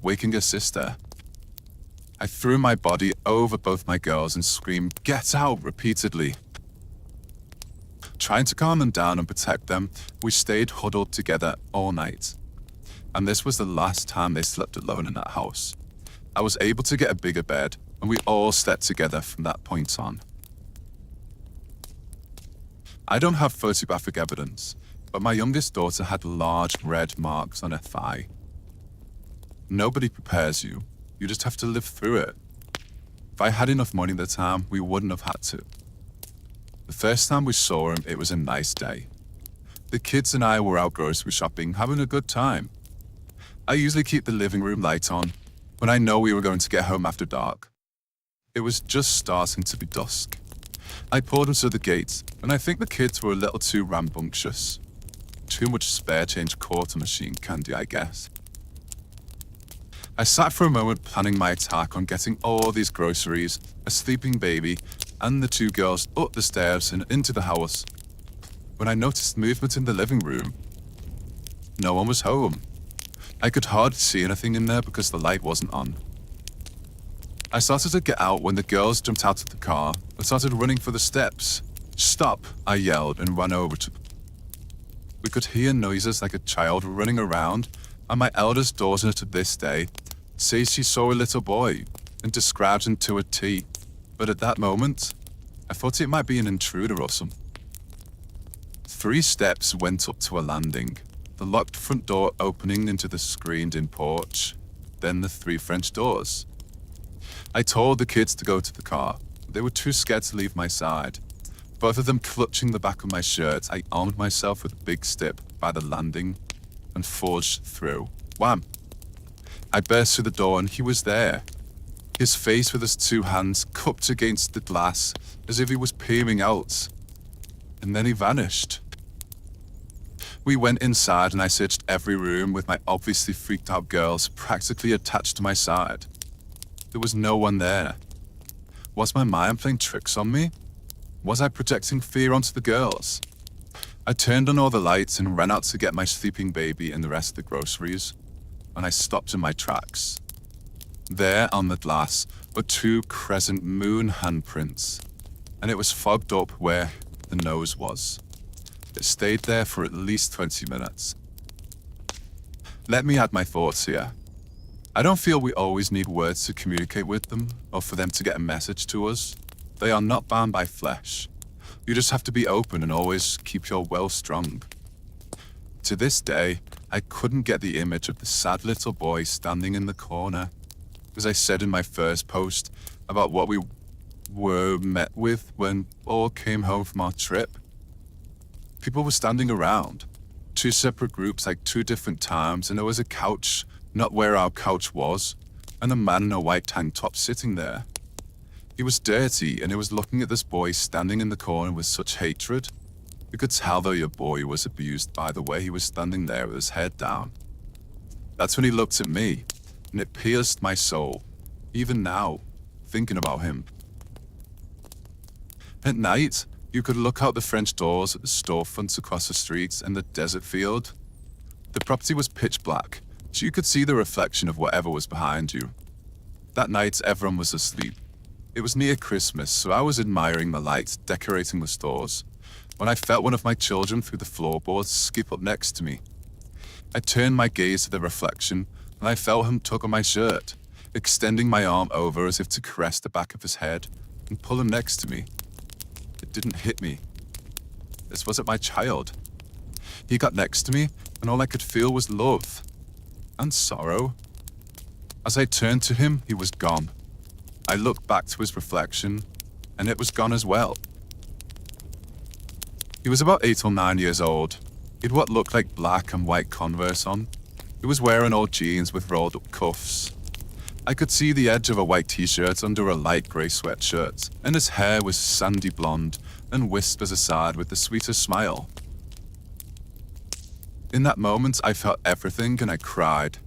waking her sister. I threw my body over both my girls and screamed, "Get out!" repeatedly. Trying to calm them down and protect them, we stayed huddled together all night. And this was the last time they slept alone in that house. I was able to get a bigger bed, and we all slept together from that point on. I don't have photographic evidence, but my youngest daughter had large red marks on her thigh. Nobody prepares you. You just have to live through it. If I had enough money at the time, we wouldn't have had to. The first time we saw him, it was a nice day. The kids and I were out grocery shopping, having a good time. I usually keep the living room light on when I know we were going to get home after dark. It was just starting to be dusk. I pulled him to the gate, and I think the kids were a little too rambunctious. Too much spare change quarter machine candy, I guess. I sat for a moment planning my attack on getting all these groceries, a sleeping baby, and the two girls up the stairs and into the house, when I noticed movement in the living room. No one was home. I could hardly see anything in there because the light wasn't on. I started to get out when the girls jumped out of the car and started running for the steps. "Stop!" I yelled and ran over to them. We could hear noises like a child running around, and my eldest daughter to this day says she saw a little boy and describes him to a T, but at that moment, I thought it might be an intruder or something. 3 steps went up to a landing, the locked front door opening into the screened-in porch, then the 3 French doors. I told the kids to go to the car. They were too scared to leave my side. Both of them clutching the back of my shirt, I armed myself with a big stick by the landing and forged through. Wham! I burst through the door and he was there. His face with his 2 hands cupped against the glass as if he was peering out. And then he vanished. We went inside and I searched every room with my obviously freaked out girls practically attached to my side. There was no one there. Was my mind playing tricks on me? Was I projecting fear onto the girls? I turned on all the lights and ran out to get my sleeping baby and the rest of the groceries, and I stopped in my tracks. There on the glass were 2 crescent moon handprints, and it was fogged up where the nose was. It stayed there for at least 20 minutes. Let me add my thoughts here. I don't feel we always need words to communicate with them or for them to get a message to us. They are not bound by flesh. You just have to be open and always keep your will strong. To this day, I couldn't get the image of the sad little boy standing in the corner. As I said in my first post about what we were met with when all came home from our trip. People were standing around, 2 separate groups like 2 different times, and there was a couch not where our couch was, and a man in a white tank top sitting there. He was dirty, and he was looking at this boy standing in the corner with such hatred. You could tell though your boy was abused by the way he was standing there with his head down. That's when he looked at me, and it pierced my soul, even now, thinking about him. At night, you could look out the French doors at the storefronts across the streets and the desert field. The property was pitch black, so you could see the reflection of whatever was behind you. That night, everyone was asleep. It was near Christmas, so I was admiring the lights decorating the stores, when I felt one of my children through the floorboards skip up next to me. I turned my gaze to the reflection, and I felt him tug on my shirt, extending my arm over as if to caress the back of his head and pull him next to me. It didn't hit me. This wasn't my child. He got next to me, and all I could feel was love and sorrow. As I turned to him, he was gone. I looked back to his reflection, and it was gone as well. He was about 8 or 9 years old. He had what looked like black and white Converse on. He was wearing old jeans with rolled up cuffs. I could see the edge of a white t-shirt under a light grey sweatshirt, and his hair was sandy blonde and whispers aside with the sweetest smile. In that moment, I felt everything and I cried.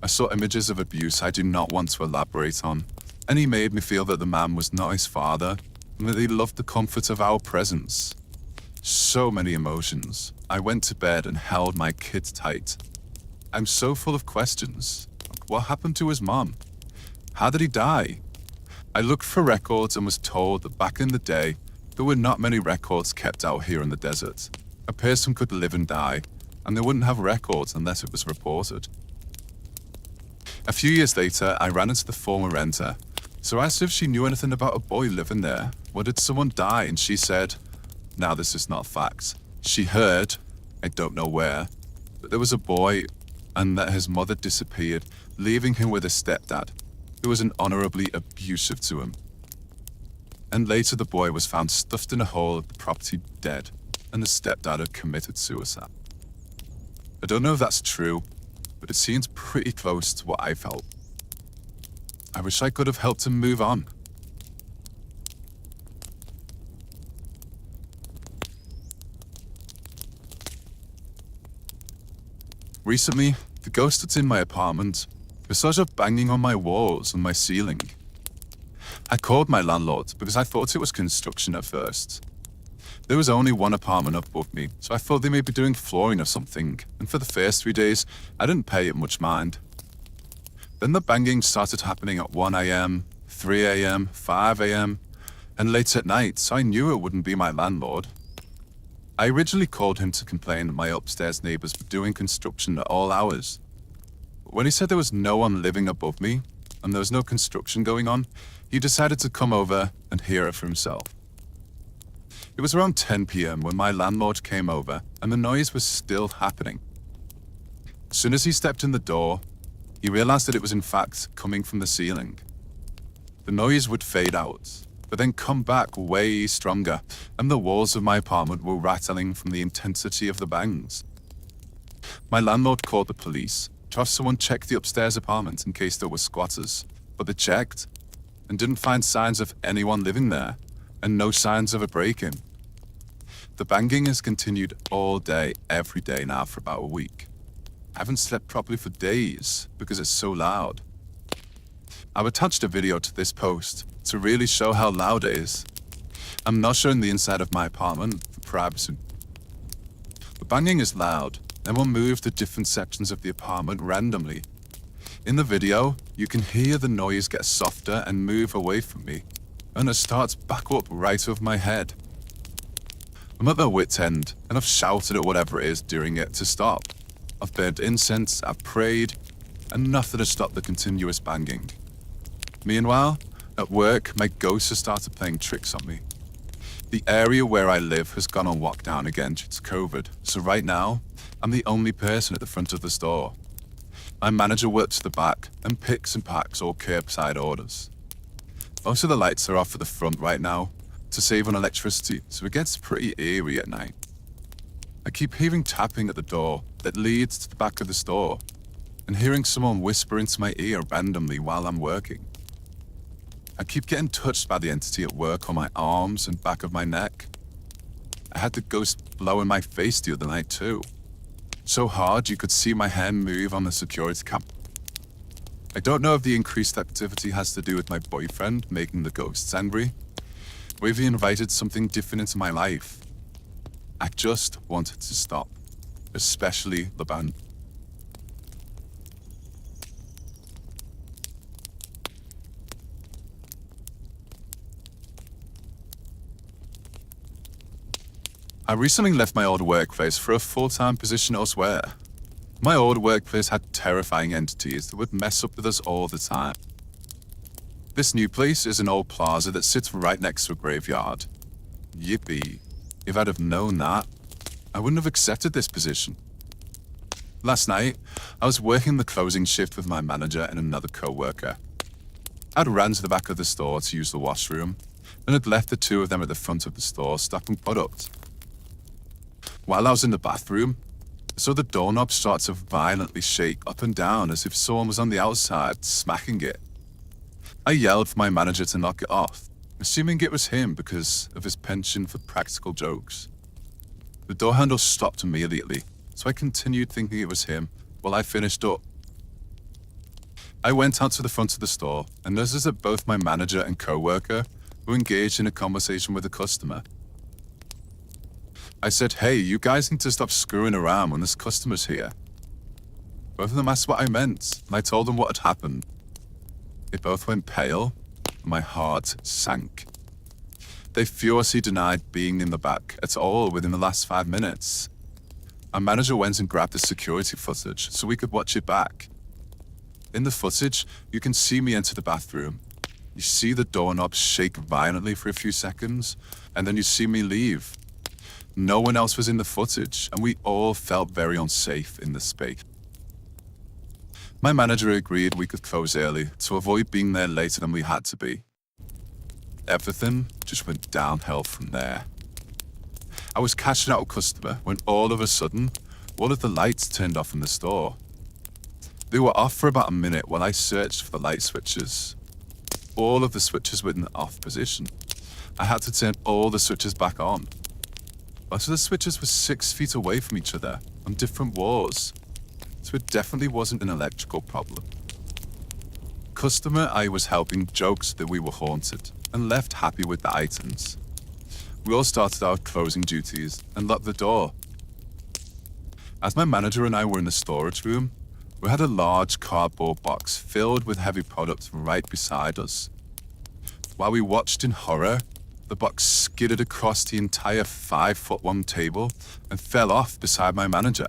I saw images of abuse I do not want to elaborate on, and he made me feel that the man was not his father, and that he loved the comfort of our presence. So many emotions. I went to bed and held my kid tight. I'm so full of questions. What happened to his mom? How did he die? I looked for records and was told that back in the day, there were not many records kept out here in the desert. A person could live and die, and they wouldn't have records unless it was reported. A few years later, I ran into the former renter, so I asked if she knew anything about a boy living there. Or did someone die? And she said, Now this is not facts. She heard, I don't know where, that there was a boy and that his mother disappeared, leaving him with a stepdad who was unhonorably abusive to him. And later the boy was found stuffed in a hole of the property dead, and the stepdad had committed suicide. I don't know if that's true, but it seems pretty close to what I felt. I wish I could have helped him move on. Recently, the ghost that's in my apartment was sort of banging on my walls and my ceiling. I called my landlord because I thought it was construction at first. There was only one apartment above me, so I thought they may be doing flooring or something, and for the first 3 days, I didn't pay it much mind. Then the banging started happening at 1 a.m., 3 a.m., 5 a.m., and late at night, so I knew it wouldn't be my landlord. I originally called him to complain that my upstairs neighbors were doing construction at all hours. But when he said there was no one living above me, and there was no construction going on, he decided to come over and hear it for himself. It was around 10 p.m. when my landlord came over and the noise was still happening. As soon as he stepped in the door, he realized that it was in fact coming from the ceiling. The noise would fade out, but then come back way stronger, and the walls of my apartment were rattling from the intensity of the bangs. My landlord called the police to have someone check the upstairs apartment in case there were squatters, but they checked and didn't find signs of anyone living there, and no signs of a break-in. The banging has continued all day, every day now for about a week. I haven't slept properly for days because it's so loud. I've attached a video to this post to really show how loud it is. I'm not showing the inside of my apartment for privacy. The banging is loud, and will move to different sections of the apartment randomly. In the video, you can hear the noise get softer and move away from me, and it starts back up right over my head. I'm at my wit's end, and I've shouted at whatever it is during it to stop. I've burned incense, I've prayed, and nothing has stopped the continuous banging. Meanwhile, at work, my ghost has started playing tricks on me. The area where I live has gone on lockdown again due to COVID, so right now, I'm the only person at the front of the store. My manager works at the back and picks and packs all curbside orders. Most of the lights are off at the front right now to save on electricity, so it gets pretty eerie at night. I keep hearing tapping at the door that leads to the back of the store and hearing someone whisper into my ear randomly while I'm working. I keep getting touched by the entity at work on my arms and back of my neck. I had the ghost blow in my face the other night too. So hard you could see my hand move on the security cam. I don't know if the increased activity has to do with my boyfriend making the ghosts angry, or if he invited something different into my life. I just wanted to stop, especially the band. I recently left my old workplace for a full-time position elsewhere. My old workplace had terrifying entities that would mess up with us all the time. This new place is an old plaza that sits right next to a graveyard. Yippee. If I'd have known that, I wouldn't have accepted this position. Last night, I was working the closing shift with my manager and another co-worker. I'd ran to the back of the store to use the washroom, and had left the two of them at the front of the store stocking product. While I was in the bathroom, I saw the doorknob start to violently shake up and down as if someone was on the outside smacking it. I yelled for my manager to knock it off, assuming it was him because of his penchant for practical jokes. The door handle stopped immediately, so I continued thinking it was him while I finished up. I went out to the front of the store and noticed that both my manager and co-worker were engaged in a conversation with a customer. I said, "Hey, you guys need to stop screwing around when this customer's here." Both of them asked what I meant, and I told them what had happened. They both went pale, and my heart sank. They furiously denied being in the back at all within the last 5 minutes. Our manager went and grabbed the security footage so we could watch it back. In the footage, you can see me enter the bathroom. You see the doorknob shake violently for a few seconds, and then you see me leave. No one else was in the footage, and we all felt very unsafe in the space. My manager agreed we could close early to avoid being there later than we had to be. Everything just went downhill from there. I was cashing out a customer when all of a sudden, all of the lights turned off in the store. They were off for about a minute while I searched for the light switches. All of the switches were in the off position. I had to turn all the switches back on. Most of the switches were 6 feet away from each other on different walls, so it definitely wasn't an electrical problem. Customer I was helping joked that we were haunted and left happy with the items. We all started our closing duties and locked the door. As my manager and I were in the storage room, we had a large cardboard box filled with heavy products right beside us. While we watched in horror, the box skidded across the entire 5'1" table and fell off beside my manager.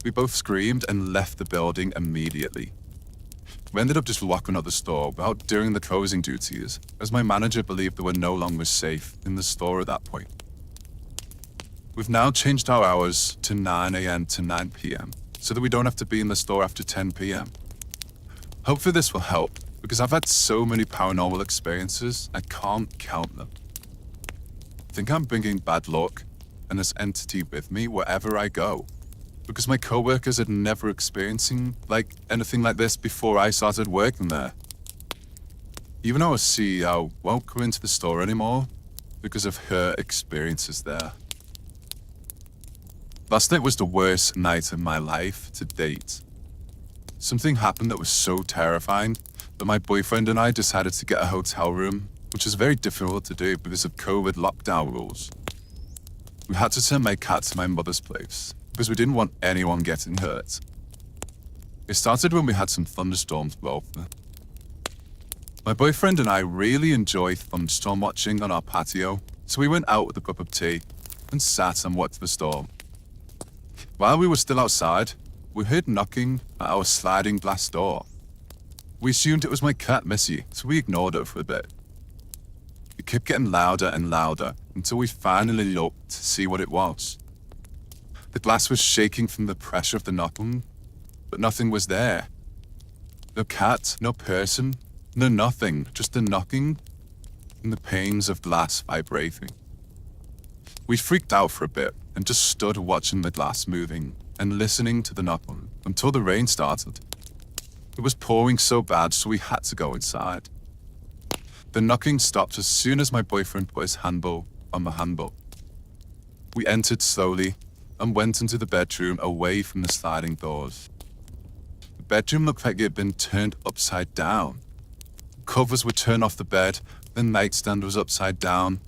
We both screamed and left the building immediately. We ended up just locking up the store without doing the closing duties, as my manager believed that we're no longer safe in the store at that point. We've now changed our hours to 9 a.m. to 9 p.m. so that we don't have to be in the store after 10 p.m. Hopefully this will help, because I've had so many paranormal experiences, I can't count them. I think I'm bringing bad luck and this entity with me wherever I go, because my coworkers had never experiencing anything like this before I started working there. Even our CEO won't come into the store anymore because of her experiences there. Last night was the worst night of my life to date. Something happened that was so terrifying that my boyfriend and I decided to get a hotel room, which is very difficult to do because of COVID lockdown rules. We had to send my cat to my mother's place because we didn't want anyone getting hurt. It started when we had some thunderstorms blow over. My boyfriend and I really enjoy thunderstorm watching on our patio, so we went out with a cup of tea and sat and watched the storm. While we were still outside, we heard knocking at our sliding glass door. We assumed it was my cat, Missy, so we ignored it for a bit. It kept getting louder and louder until we finally looked to see what it was. The glass was shaking from the pressure of the knocking, but nothing was there. No cat, no person, no nothing, just the knocking and the panes of glass vibrating. We freaked out for a bit and just stood watching the glass moving and listening to the knocking until the rain started. It was pouring so bad, so we had to go inside. The knocking stopped as soon as my boyfriend put his handle on the handle. We entered slowly and went into the bedroom away from the sliding doors. The bedroom looked like it had been turned upside down. Covers were turned off the bed, the nightstand was upside down.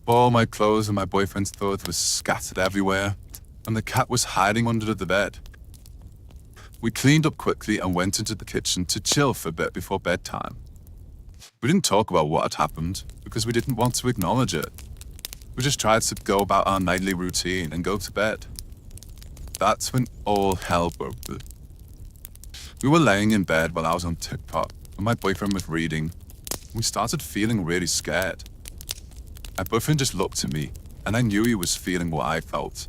All my clothes and my boyfriend's clothes were scattered everywhere, and the cat was hiding under the bed. We cleaned up quickly and went into the kitchen to chill for a bit before bedtime. We didn't talk about what had happened because we didn't want to acknowledge it. We just tried to go about our nightly routine and go to bed. That's when all hell broke loose. We were laying in bed while I was on TikTok and my boyfriend was reading. We started feeling really scared. My boyfriend just looked at me and I knew he was feeling what I felt.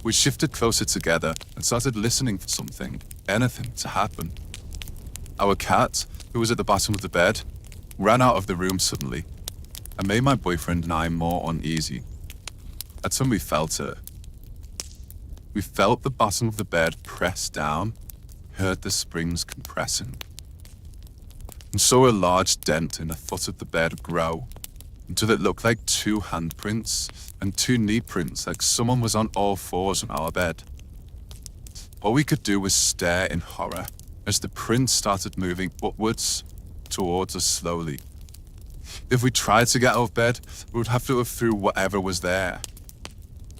We shifted closer together and started listening for something, anything, to happen. Our cat, who was at the bottom of the bed, ran out of the room suddenly and made my boyfriend and I more uneasy. That's when we felt it. We felt the bottom of the bed press down, heard the springs compressing, and saw a large dent in the foot of the bed grow until it looked like 2 handprints and 2 knee prints, like someone was on all fours on our bed. All we could do was stare in horror as the prints started moving upwards towards us slowly. If we tried to get out of bed, we would have to go through whatever was there.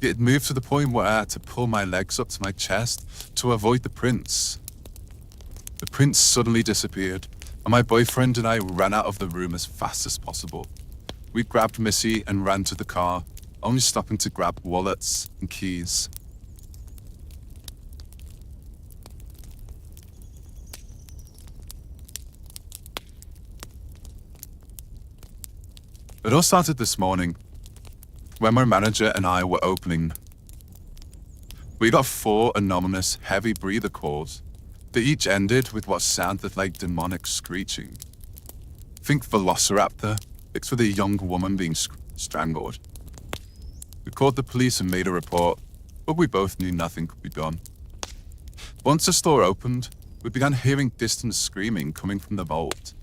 It had moved to the point where I had to pull my legs up to my chest to avoid the prints. The prints suddenly disappeared, and my boyfriend and I ran out of the room as fast as possible. We grabbed Missy and ran to the car, only stopping to grab wallets and keys. It all started this morning. when my manager and I were opening, we got 4 anonymous heavy breather calls that each ended with what sounded like demonic screeching. Think Velociraptor, mixed with a young woman being strangled. We called the police and made a report, but we both knew nothing could be done. Once the store opened, we began hearing distant screaming coming from the vault.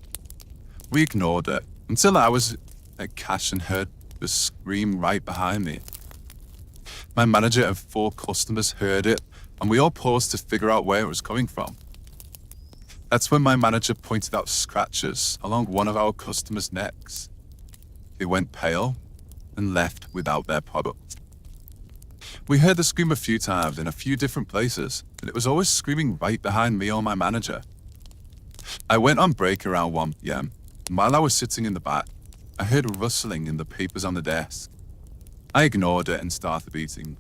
We ignored it until I was at cash and heard the scream right behind me. My manager and 4 customers heard it, and we all paused to figure out where it was coming from. That's when my manager pointed out scratches along one of our customers' necks. They went pale and left without their product. We heard the scream a few times in a few different places, and it was always screaming right behind me or my manager. I went on break around 1 p.m., and while I was sitting in the back, I heard rustling in the papers on the desk. I ignored it and started eating.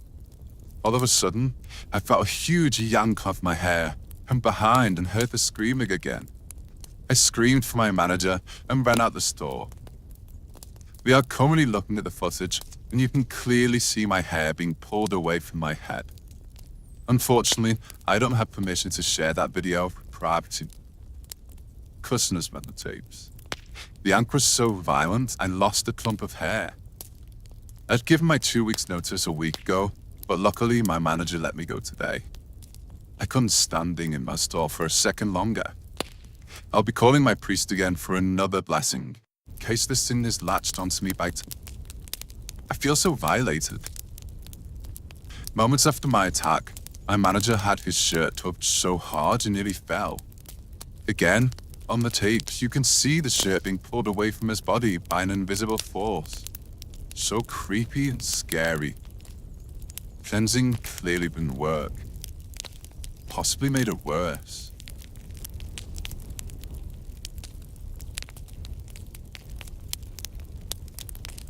All of a sudden, I felt a huge yank off my hair from behind and heard the screaming again. I screamed for my manager and ran out the store. We are currently looking at the footage, and you can clearly see my hair being pulled away from my head. Unfortunately, I don't have permission to share that video for privacy. Customers met the tapes. The yank was so violent, I lost a clump of hair. I'd given my 2 weeks notice a week ago, but luckily my manager let me go today. I couldn't stand being in my store for a second longer. I'll be calling my priest again for another blessing, in case this sin is latched onto me by I feel so violated. Moments after my attack, my manager had his shirt tugged so hard he nearly fell. Again, on the tapes, you can see the shirt being pulled away from his body by an invisible force. So creepy and scary. Cleansing clearly didn't work. Possibly made it worse.